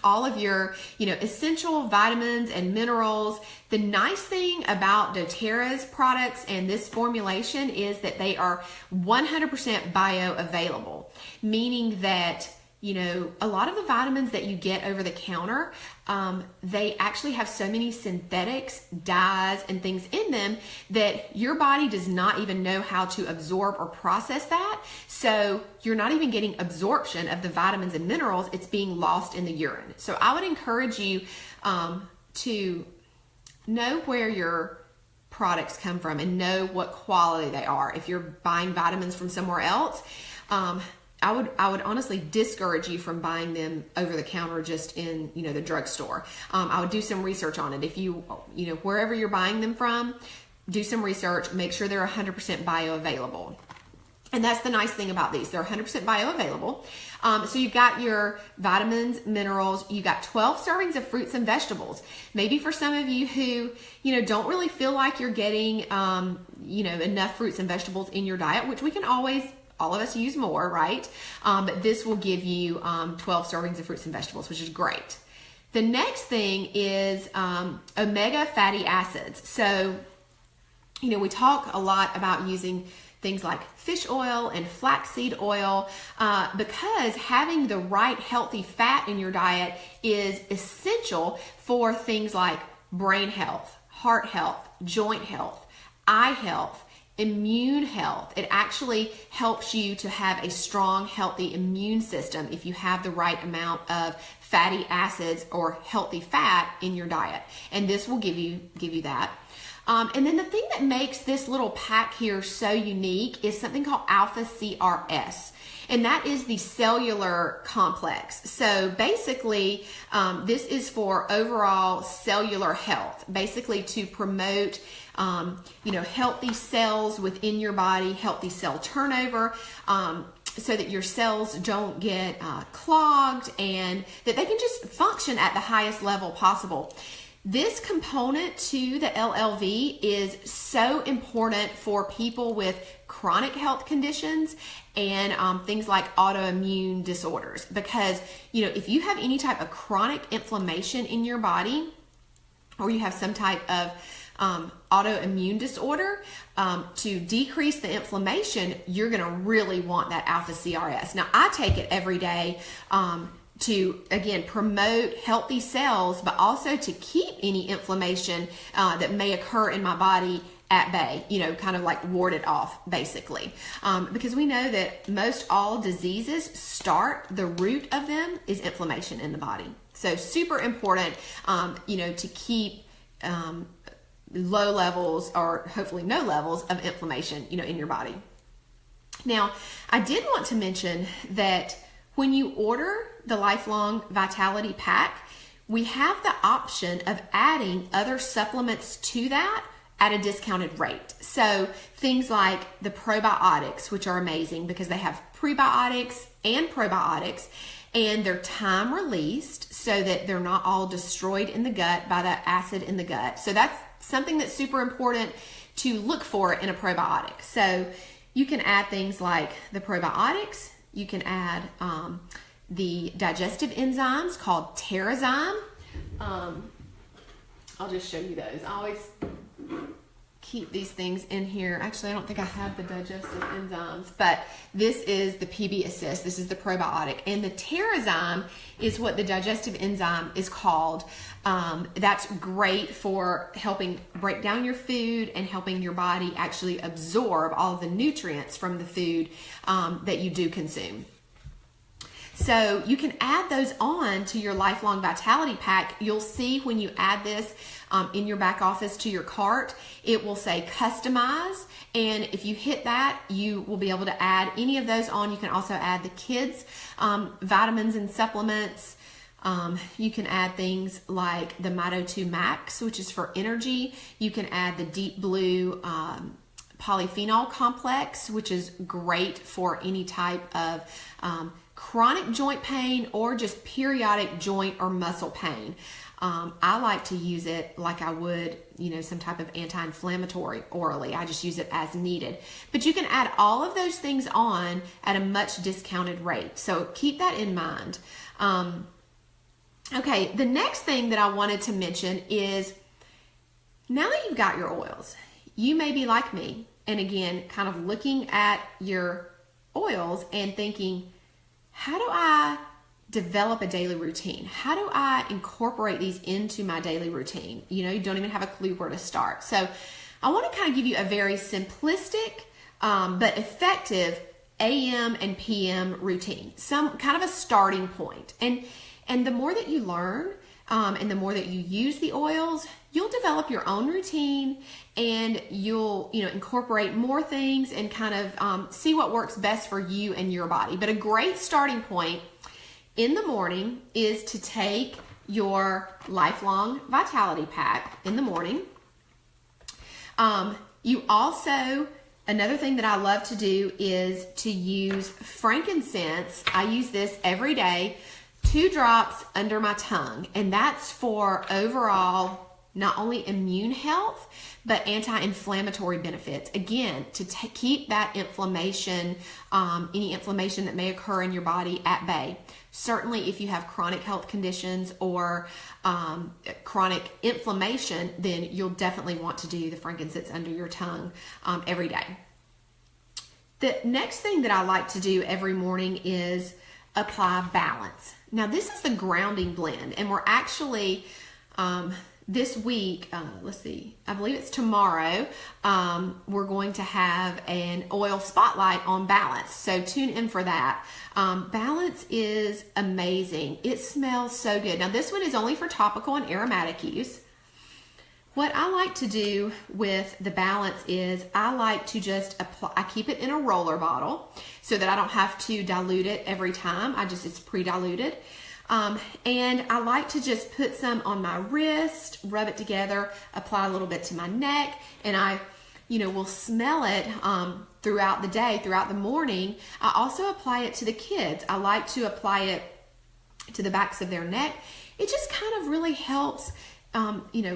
S1: all of your, essential vitamins and minerals. The nice thing about doTERRA's products and this formulation is that they are 100% bioavailable, meaning that a lot of the vitamins that you get over the counter, they actually have so many synthetics, dyes, and things in them that your body does not even know how to absorb or process that. So you're not even getting absorption of the vitamins and minerals. It's being lost in the urine. So I would encourage you to know where your products come from and know what quality they are. If you're buying vitamins from somewhere else, I would honestly discourage you from buying them over the counter just in, the drugstore. I would do some research on it. If wherever you're buying them from, do some research, make sure they're 100% bioavailable. And that's the nice thing about these. They're 100% bioavailable. So you've got your vitamins, minerals, you got 12 servings of fruits and vegetables. Maybe for some of you who, don't really feel like you're getting, enough fruits and vegetables in your diet, which we can always, all of us use more, right? But this will give you 12 servings of fruits and vegetables, which is great. The next thing is omega fatty acids. So, we talk a lot about using things like fish oil and flaxseed oil because having the right healthy fat in your diet is essential for things like brain health, heart health, joint health, eye health, immune health. It actually helps you to have a strong, healthy immune system if you have the right amount of fatty acids or healthy fat in your diet. And this will give you that. And then the thing that makes this little pack here so unique is something called Alpha CRS. And that is the cellular complex. So basically, this is for overall cellular health, basically to promote healthy cells within your body, healthy cell turnover, so that your cells don't get clogged and that they can just function at the highest level possible. This component to the LLV is so important for people with chronic health conditions and things like autoimmune disorders, because if you have any type of chronic inflammation in your body, or you have some type of autoimmune disorder, to decrease the inflammation, you're going to really want that Alpha CRS. Now, I take it every day to, again, promote healthy cells, but also to keep any inflammation that may occur in my body at bay, kind of like ward it off, basically. Because we know that most all diseases start, the root of them is inflammation in the body. So super important, to keep low levels, or hopefully no levels, of inflammation, in your body. Now, I did want to mention that when you order the Lifelong Vitality Pack, we have the option of adding other supplements to that at a discounted rate. So things like the probiotics, which are amazing because they have prebiotics and probiotics, and they're time released so that they're not all destroyed in the gut by the acid in the gut. So that's something that's super important to look for in a probiotic. So you can add things like the probiotics. You can add the digestive enzymes called Terrazyme. I'll just show you those. I always keep these things in here. Actually, I don't think I have the digestive enzymes, but this is the PB Assist. This is the probiotic. And the Terrazyme is what the digestive enzyme is called. That's great for helping break down your food and helping your body actually absorb all of the nutrients from the food that you do consume. So you can add those on to your Lifelong Vitality Pack. You'll see when you add this in your back office to your cart, it will say customize. And if you hit that, you will be able to add any of those on. You can also add the kids' vitamins and supplements. You can add things like the Mito 2 Max, which is for energy. You can add the Deep Blue polyphenol complex, which is great for any type of chronic joint pain or just periodic joint or muscle pain. I like to use it like I would, some type of anti-inflammatory orally. I just use it as needed. But you can add all of those things on at a much discounted rate. So keep that in mind. Okay, the next thing that I wanted to mention is, now that you've got your oils, you may be like me, and again, kind of looking at your oils and thinking, how do I develop a daily routine? How do I incorporate these into my daily routine? You don't even have a clue where to start. So I want to kind of give you a very simplistic but effective AM and PM routine, some kind of a starting point. And the more that you learn and the more that you use the oils, you'll develop your own routine, and you'll incorporate more things and kind of see what works best for you and your body. But a great starting point in the morning is to take your Lifelong Vitality Pack in the morning. You also, another thing that I love to do is to use frankincense. I use this every day, 2 drops under my tongue, and that's for overall not only immune health, but anti-inflammatory benefits. Again, to keep that inflammation, any inflammation that may occur in your body at bay. Certainly if you have chronic health conditions or chronic inflammation, then you'll definitely want to do the frankincense under your tongue every day. The next thing that I like to do every morning is apply balance. Now this is the grounding blend, and we're actually this week, let's see, I believe it's tomorrow, we're going to have an oil spotlight on Balance. So tune in for that. Balance is amazing. It smells so good. Now this one is only for topical and aromatic use. What I like to do with the Balance is I like to just apply, I keep it in a roller bottle so that I don't have to dilute it every time. It's pre-diluted. And I like to just put some on my wrist, rub it together, apply a little bit to my neck, and I, will smell it throughout the day, throughout the morning. I also apply it to the kids. I like to apply it to the backs of their neck. It just kind of really helps,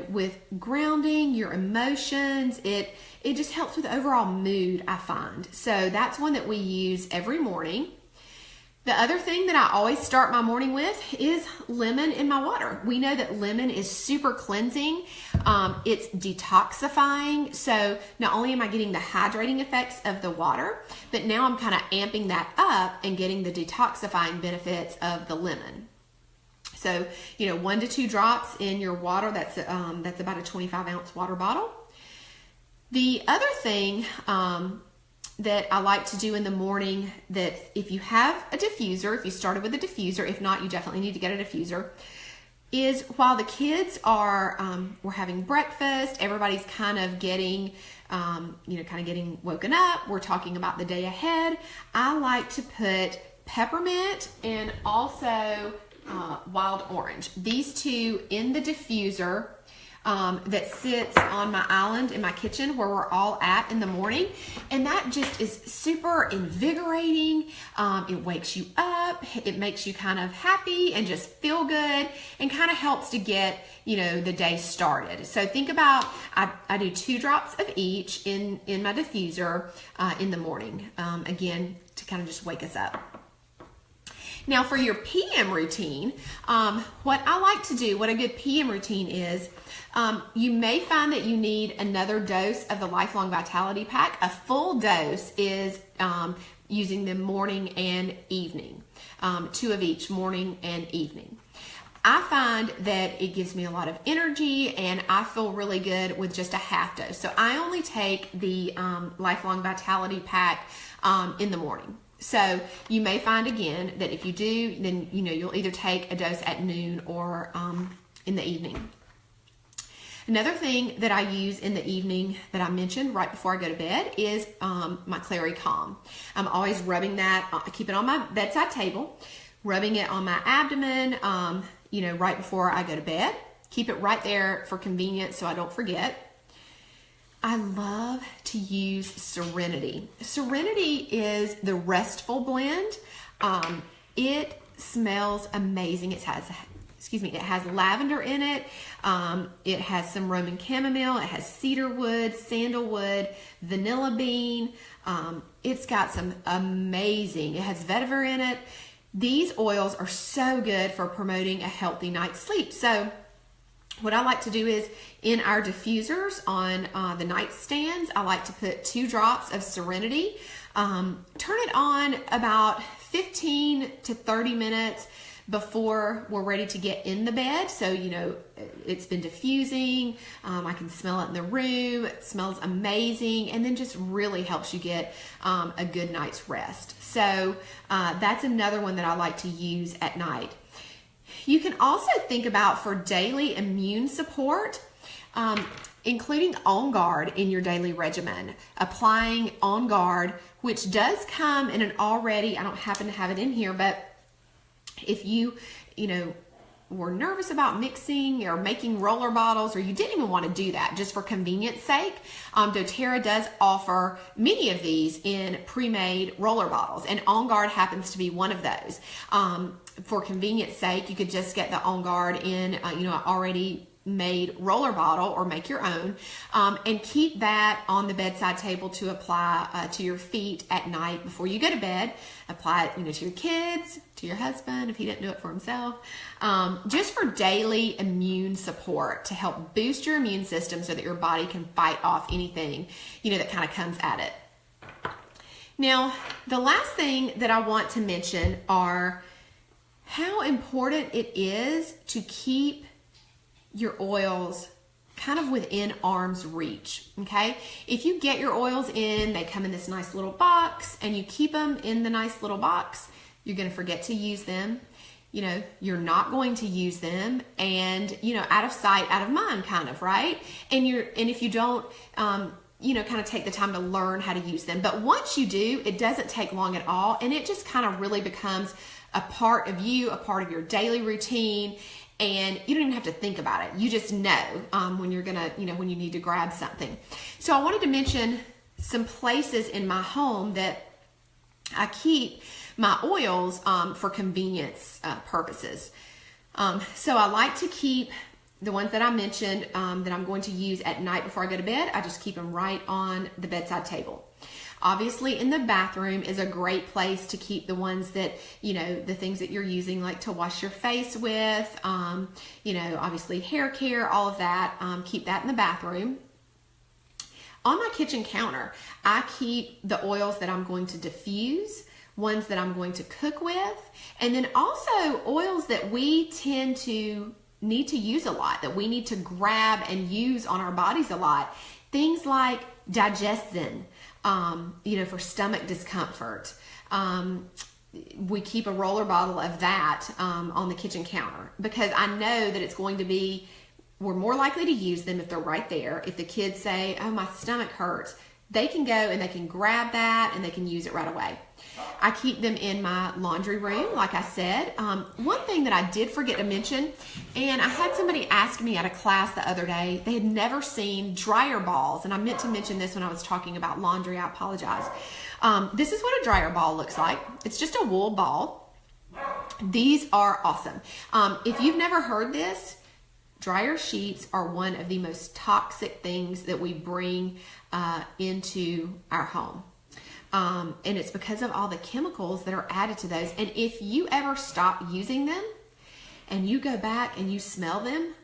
S1: with grounding your emotions. It just helps with overall mood, I find. So that's one that we use every morning. The other thing that I always start my morning with is lemon in my water. We know that lemon is super cleansing. It's detoxifying. So not only am I getting the hydrating effects of the water, but now I'm kind of amping that up and getting the detoxifying benefits of the lemon. So, 1 to 2 drops in your water. That's about a 25-ounce water bottle. The other thing that I like to do in the morning, that if you have a diffuser, if you started with a diffuser, if not, you definitely need to get a diffuser, is while the kids are, we're having breakfast, everybody's kind of getting, getting woken up, we're talking about the day ahead, I like to put peppermint and also wild orange. These two in the diffuser that sits on my island in my kitchen where we're all at in the morning, and that just is super invigorating. It wakes you up, it makes you kind of happy and just feel good, and kind of helps to get the day started. So think about, I do 2 drops of each in my diffuser in the morning, again to kind of just wake us up. Now for your PM routine, what I like to do, what a good PM routine is, you may find that you need another dose of the Lifelong Vitality Pack. A full dose is using them morning and evening, 2 of each, morning and evening. I find that it gives me a lot of energy and I feel really good with just a half dose. So I only take the Lifelong Vitality Pack in the morning. So you may find again that if you do, then you'll either take a dose at noon or in the evening. Another thing that I use in the evening that I mentioned right before I go to bed is my Clary Calm. I'm always rubbing that, I keep it on my bedside table, rubbing it on my abdomen, right before I go to bed. Keep it right there for convenience so I don't forget. I love to use Serenity. Serenity is the restful blend. It smells amazing. It has lavender in it. It has some Roman chamomile. It has cedarwood, sandalwood, vanilla bean. It's got some amazing, it has vetiver in it. These oils are so good for promoting a healthy night's sleep. So what I like to do is in our diffusers on the nightstands, I like to put 2 drops of Serenity. Turn it on about 15 to 30 minutes before we're ready to get in the bed. So, you know, it's been diffusing. I can smell it in the room. It smells amazing, and then just really helps you get a good night's rest. So that's another one that I like to use at night. You can also think about for daily immune support, including On Guard in your daily regimen. Applying On Guard, which does come in an already, I don't happen to have it in here, but if you were nervous about mixing or making roller bottles, or you didn't even want to do that just for convenience sake, doTERRA does offer many of these in pre-made roller bottles, and On Guard happens to be one of those. For convenience sake, you could just get the On Guard in an already made roller bottle, or make your own, and keep that on the bedside table to apply to your feet at night before you go to bed. Apply it to your kids, to your husband if he didn't do it for himself, just for daily immune support, to help boost your immune system so that your body can fight off anything that kind of comes at it. Now, the last thing that I want to mention are how important it is to keep your oils kind of within arm's reach, okay? If you get your oils in, they come in this nice little box, and you keep them in the nice little box, you're going to forget to use them. You're not going to use them, and out of sight, out of mind, kind of, right? And if you don't kind of take the time to learn how to use them, but once you do, it doesn't take long at all, and it just kind of really becomes a part of you, a part of your daily routine. And you don't even have to think about it. You just know when you're gonna, when you need to grab something. So I wanted to mention some places in my home that I keep my oils for convenience purposes. So I like to keep the ones that I mentioned that I'm going to use at night before I go to bed. I just keep them right on the bedside table. Obviously, in the bathroom is a great place to keep the ones that, the things that you're using, like to wash your face with, obviously hair care, all of that, keep that in the bathroom. On my kitchen counter, I keep the oils that I'm going to diffuse, ones that I'm going to cook with, and then also oils that we tend to need to use a lot, that we need to grab and use on our bodies a lot. Things like Digestin, for stomach discomfort. We keep a roller bottle of that on the kitchen counter, because I know that it's going to be, we're more likely to use them if they're right there. If the kids say, oh, my stomach hurts, they can go and they can grab that and they can use it right away. I keep them in my laundry room, like I said. One thing that I did forget to mention, and I had somebody ask me at a class the other day, they had never seen dryer balls, and I meant to mention this when I was talking about laundry, I apologize. This is what a dryer ball looks like. It's just a wool ball. These are awesome. If you've never heard this, dryer sheets are one of the most toxic things that we bring into our home. And it's because of all the chemicals that are added to those. And if you ever stop using them and you go back and you smell them,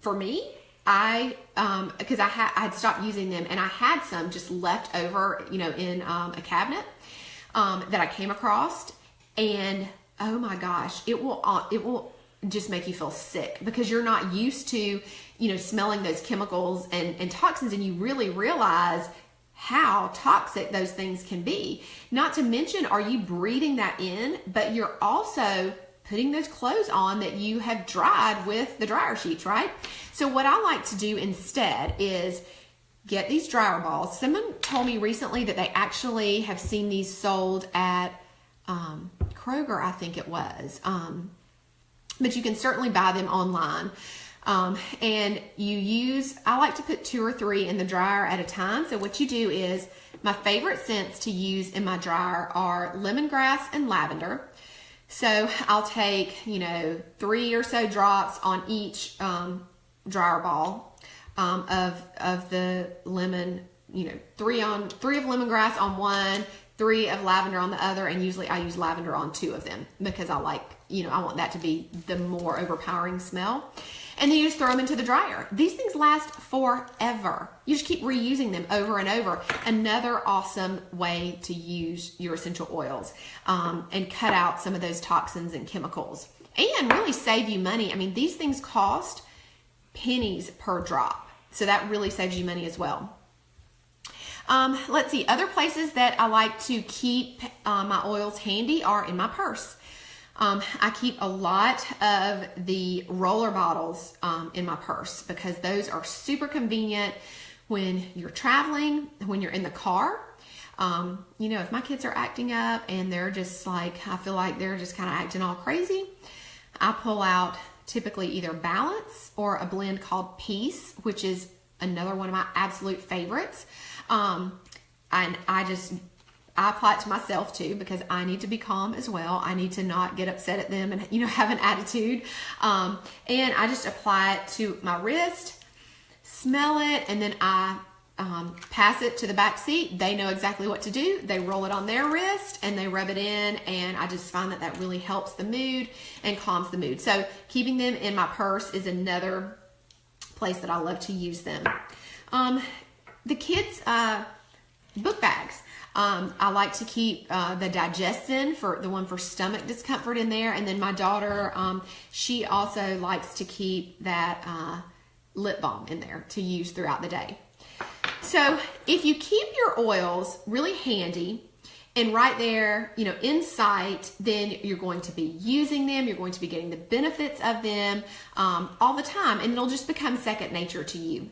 S1: for me, because I had stopped using them, and I had some just left over, in a cabinet that I came across, and oh my gosh, it will just make you feel sick, because you're not used to, smelling those chemicals and toxins, and you really realize how toxic those things can be. Not to mention, are you breathing that in, but you're also putting those clothes on that you have dried with the dryer sheets, right? So what I like to do instead is get these dryer balls. Someone told me recently that they actually have seen these sold at Kroger, I think it was. But you can certainly buy them online. And I like to put 2 or 3 in the dryer at a time. So what you do is, my favorite scents to use in my dryer are lemongrass and lavender. So I'll take, 3 or so drops on each dryer ball of the lemon, 3 of lemongrass on one, 3 of lavender on the other, and usually I use lavender on 2 of them because I like, I want that to be the more overpowering smell. And then you just throw them into the dryer. These things last forever. You just keep reusing them over and over. Another awesome way to use your essential oils and cut out some of those toxins and chemicals and really save you money. I mean, these things cost pennies per drop. So that really saves you money as well. Let's see, other places that I like to keep my oils handy are in my purse. I keep a lot of the roller bottles in my purse because those are super convenient when you're traveling, when you're in the car. If my kids are acting up and they're just like, I feel like they're just kind of acting all crazy, I pull out typically either Balance or a blend called Peace, which is another one of my absolute favorites. And I apply it to myself too because I need to be calm as well. I need to not get upset at them and have an attitude. And I just apply it to my wrist, smell it, and then I pass it to the back seat. They know exactly what to do. They roll it on their wrist and they rub it in, and I just find that that really helps the mood and calms the mood. So keeping them in my purse is another place that I love to use them. The kids' book bags. I like to keep the Digestin, for the one for stomach discomfort, in there. And then my daughter, she also likes to keep that lip balm in there to use throughout the day. So if you keep your oils really handy and right there, in sight, then you're going to be using them. You're going to be getting the benefits of them all the time, and it'll just become second nature to you.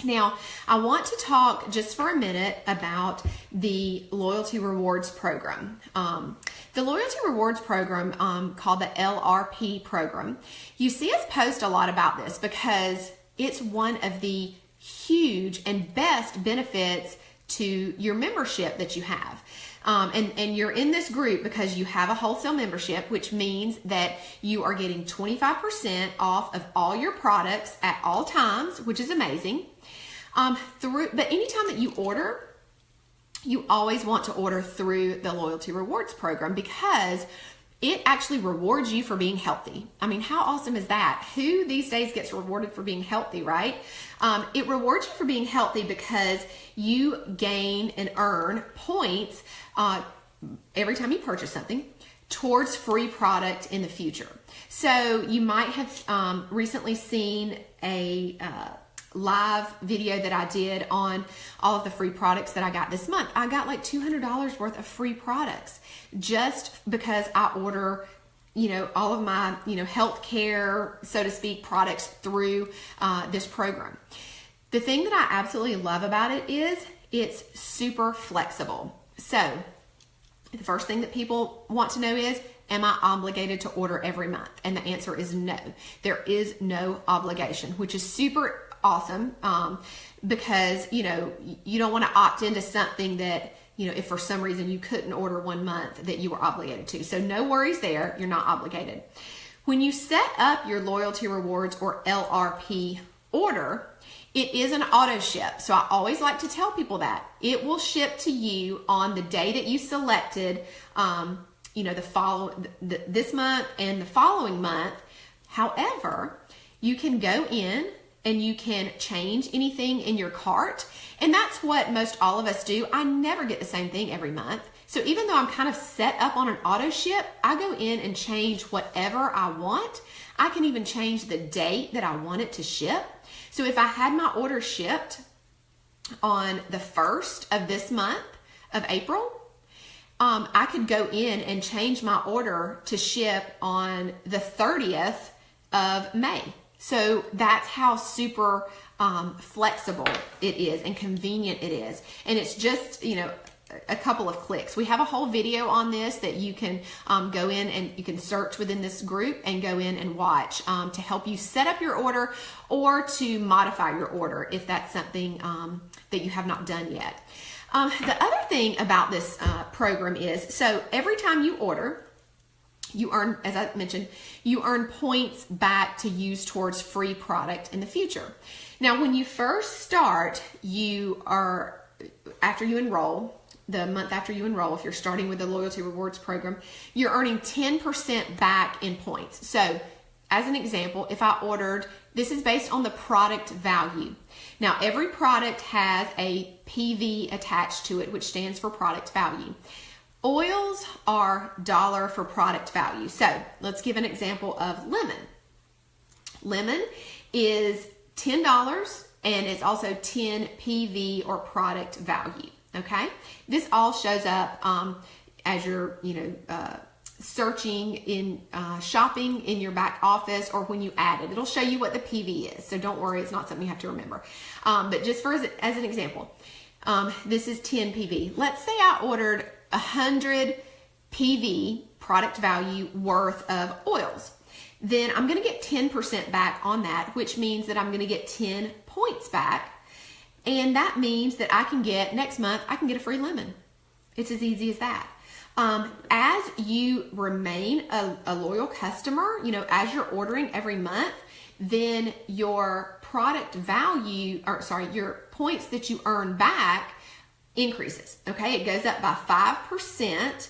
S1: Now, I want to talk just for a minute about the Loyalty Rewards program. The Loyalty Rewards program, called the LRP program, you see us post a lot about this because it's one of the huge and best benefits to your membership that you have. And you're in this group because you have a wholesale membership, which means that you are getting 25% off of all your products at all times, which is amazing. But anytime that you order, you always want to order through the Loyalty Rewards program because it actually rewards you for being healthy. I mean, how awesome is that? Who these days gets rewarded for being healthy, right? It rewards you for being healthy because you gain and earn points every time you purchase something towards free product in the future. So you might have recently seen a live video that I did on all of the free products that I got this month. I got like $200 worth of free products just because I order, all of my, healthcare, so to speak, products through this program. The thing that I absolutely love about it is it's super flexible. So the first thing that people want to know is, am I obligated to order every month? And the answer is no. There is no obligation, which is super awesome because you don't want to opt into something that if for some reason you couldn't order 1 month that you were obligated to. So no worries there, you're not obligated. When you set up your Loyalty Rewards or LRP order, it is an auto ship. So I always like to tell people that it will ship to you on the day that you selected this month and the following month. However, you can go in and you can change anything in your cart. And that's what most all of us do. I never get the same thing every month. So even though I'm kind of set up on an auto ship, I go in and change whatever I want. I can even change the date that I want it to ship. So if I had my order shipped on the 1st of this month of April, I could go in and change my order to ship on the 30th of May. So that's how super flexible it is and convenient it is. And it's just, a couple of clicks. We have a whole video on this that you can go in and you can search within this group and go in and watch to help you set up your order or to modify your order if that's something that you have not done yet. The other thing about this program is, so every time you order, you earn, as I mentioned, you earn points back to use towards free product in the future. Now, when you first start, after you enroll, the month after you enroll, if you're starting with the Loyalty Rewards program, you're earning 10% back in points. So, as an example, if I ordered, this is based on the product value. Now, every product has a PV attached to it, which stands for product value. Oils are dollar for product value. So let's give an example of lemon. Lemon is $10 and it's also 10 PV or product value. Okay, this all shows up as you're searching in shopping in your back office or when you add it. It'll show you what the PV is. So don't worry, it's not something you have to remember. But just as an example, this is 10 PV. Let's say I ordered 100 PV product value worth of oils. Then I'm going to get 10% back on that, which means that I'm going to get 10 points back. And that means that I can get, next month, I can get a free lemon. It's as easy as that. As you remain a loyal customer, as you're ordering every month, then your product value, your points that you earn back increases. Okay, it goes up by 5%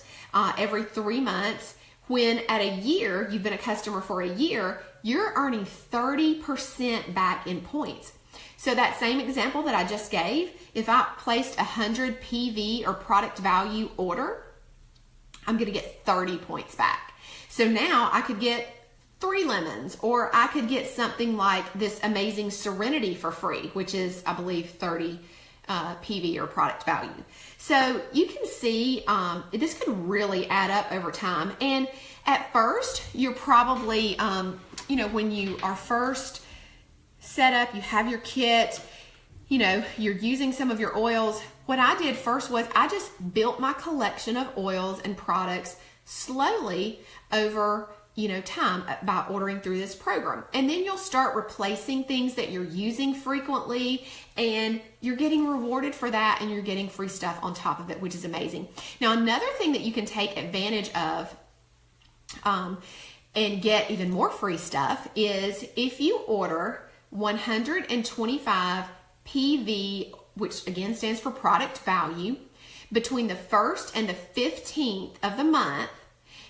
S1: every 3 months. When at a year, you've been a customer for a year, you're earning 30% back in points. So that same example that I just gave, if I placed 100 PV or product value order, I'm going to get 30 points back. So now I could get 3 lemons, or I could get something like this amazing Serenity for free, which is, I believe, 30 PV or product value. So you can see this could really add up over time. And at first, you're probably, when you are first set up, you have your kit, you're using some of your oils. What I did first was I just built my collection of oils and products slowly over time by ordering through this program. And then you'll start replacing things that you're using frequently, and you're getting rewarded for that, and you're getting free stuff on top of it, which is amazing. Now, another thing that you can take advantage of and get even more free stuff is if you order 125 PV, which again stands for product value, between the 1st and the 15th of the month,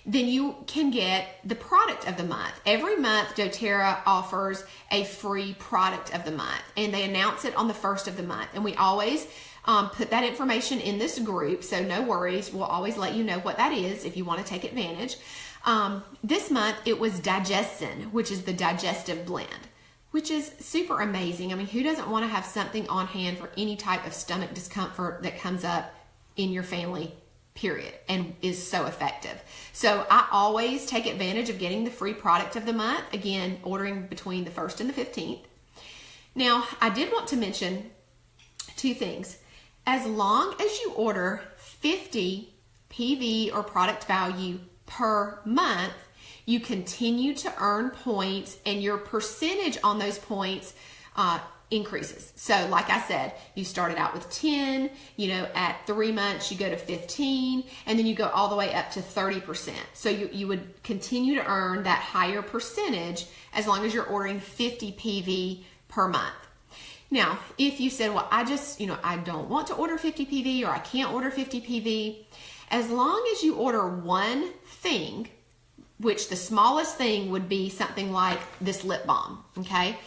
S1: then you can get the product of the month. Every month, doTERRA offers a free product of the month, and they announce it on the 1st of the month. And we always put that information in this group, so no worries. We'll always let you know what that is if you want to take advantage. This month, it was Digestin, which is the digestive blend, which is super amazing. I mean, who doesn't want to have something on hand for any type of stomach discomfort that comes up in your family, period, and is so effective. So I always take advantage of getting the free product of the month, again, ordering between the 1st and the 15th. Now, I did want to mention 2 things. As long as you order 50 PV or product value per month, you continue to earn points, and your percentage on those points increases. So like I said, you started out with 10, at 3 months you go to 15, and then you go all the way up to 30%. So you would continue to earn that higher percentage as long as you're ordering 50 PV per month. Now, if you said, well, I just, I don't want to order 50 PV, or I can't order 50 PV, as long as you order one thing, which the smallest thing would be something like this lip balm, okay?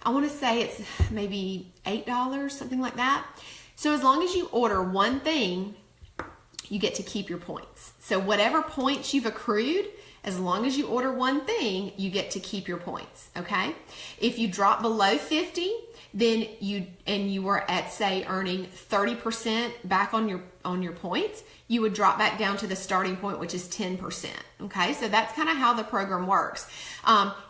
S1: I want to say it's maybe $8, something like that. So as long as you order one thing, you get to keep your points. So whatever points you've accrued, as long as you order one thing, you get to keep your points, okay? If you drop below 50, then you were at, say, earning 30% back on your points, you would drop back down to the starting point, which is 10%. Okay, so that's kind of how the program works.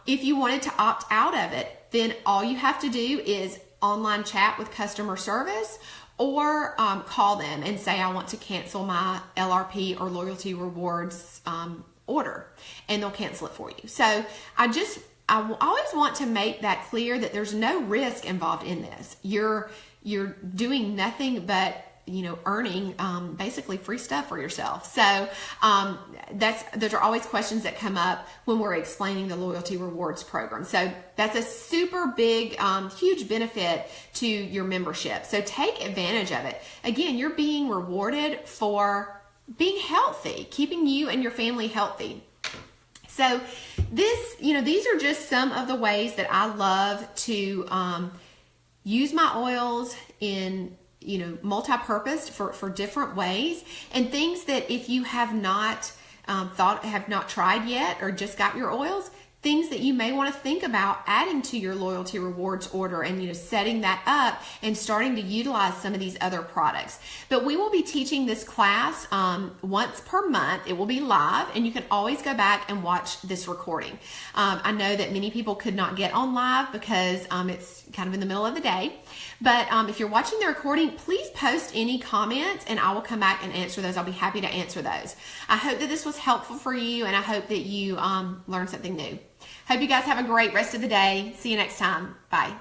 S1: If you wanted to opt out of it, then all you have to do is online chat with customer service, or call them and say, I want to cancel my LRP or loyalty rewards order, and they'll cancel it for you. So I always want to make that clear that there's no risk involved in this. You're doing nothing but earning basically free stuff for yourself. So those are always questions that come up when we're explaining the loyalty rewards program. So that's a super big, huge benefit to your membership. So take advantage of it. Again, you're being rewarded for being healthy, keeping you and your family healthy. So these are just some of the ways that I love to use my oils in multi-purpose for different ways, and things that if you have not have not tried yet, or just got your oils, things that you may want to think about adding to your loyalty rewards order, and setting that up and starting to utilize some of these other products. But we will be teaching this class once per month. It will be live, and you can always go back and watch this recording. I know that many people could not get on live because it's kind of in the middle of the day. But if you're watching the recording, please post any comments and I will come back and answer those. I'll be happy to answer those. I hope that this was helpful for you, and I hope that you learned something new. Hope you guys have a great rest of the day. See you next time. Bye.